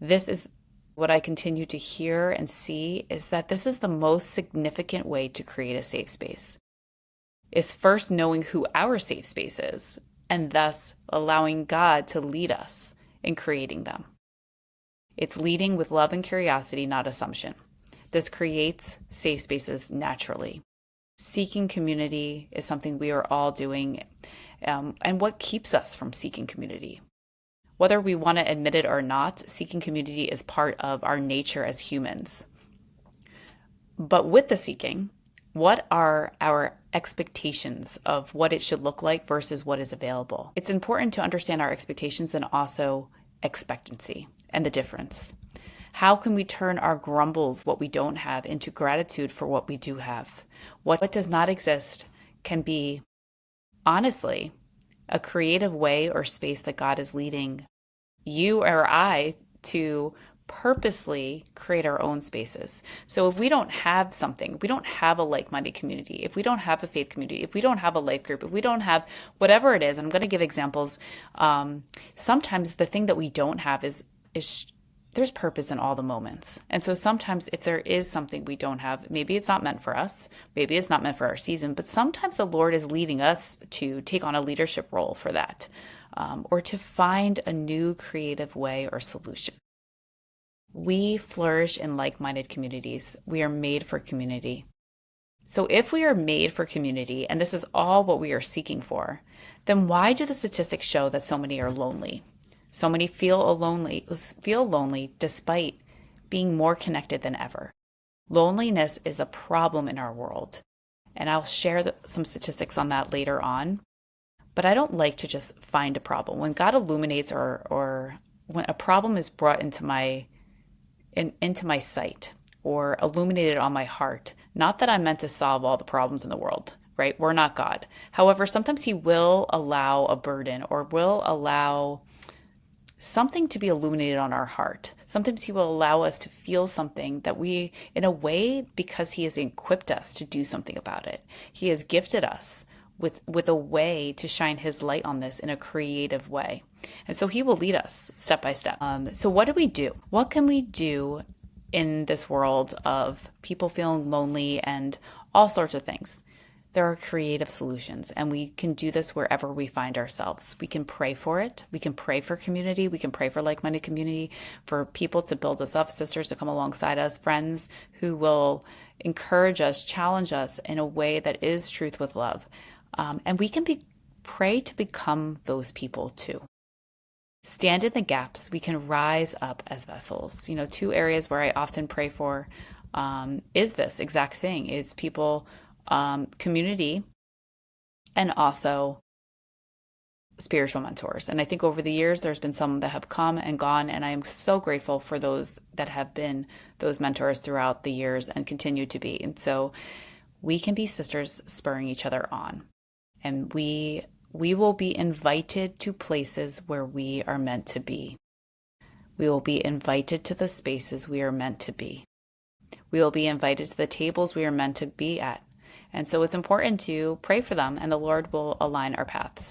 This is what I continue to hear and see is that this is the most significant way to create a safe space, is first knowing who our safe space is and thus allowing God to lead us in creating them. It's leading with love and curiosity, not assumption. This creates safe spaces naturally. Seeking community is something we are all doing. And what keeps us from seeking community? Whether we want to admit it or not, seeking community is part of our nature as humans. But with the seeking, what are our expectations of what it should look like versus what is available? It's important to understand our expectations and also expectancy and the difference. How can we turn our grumbles, what we don't have, into gratitude for what we do have? What does not exist can be, honestly, a creative way or space that God is leading you or I to purposely create our own spaces. So if we don't have something, if we don't have a like-minded community, if we don't have a faith community, if we don't have a life group, if we don't have whatever it is, and I'm going to give examples. Sometimes the thing that we don't have is there's purpose in all the moments. And so sometimes if there is something we don't have, maybe it's not meant for us, maybe it's not meant for our season, but sometimes the Lord is leading us to take on a leadership role for that, or to find a new creative way or solution. We flourish in like-minded communities. We are made for community. So if we are made for community, and this is all what we are seeking for, then why do the statistics show that so many are lonely? So many feel lonely despite being more connected than ever. Loneliness is a problem in our world, and I'll share some statistics on that later on. But I don't like to just find a problem. When God illuminates or when a problem is brought into my sight or illuminated on my heart, not that I'm meant to solve all the problems in the world, right? We're not God. However, sometimes He will allow a burden or will allow something to be illuminated on our heart. Sometimes He will allow us to feel something that we, in a way, because He has equipped us to do something about it. He has gifted us with a way to shine His light on this in a creative way. And so He will lead us step by step. So what do we do? What can we do in this world of people feeling lonely and all sorts of things? There are creative solutions, and we can do this wherever we find ourselves. We can pray for it. We can pray for community. We can pray for like-minded community, for people to build us up, sisters to come alongside us, friends who will encourage us, challenge us in a way that is truth with love. And we can pray to become those people too. Stand in the gaps. We can rise up as vessels. Two areas where I often pray for is this exact thing, is people, community, and also spiritual mentors. And I think over the years, there's been some that have come and gone, and I am so grateful for those that have been those mentors throughout the years and continue to be. And so we can be sisters spurring each other on. And we will be invited to places where we are meant to be. We will be invited to the spaces we are meant to be. We will be invited to the tables we are meant to be at. And so it's important to pray for them, and the Lord will align our paths.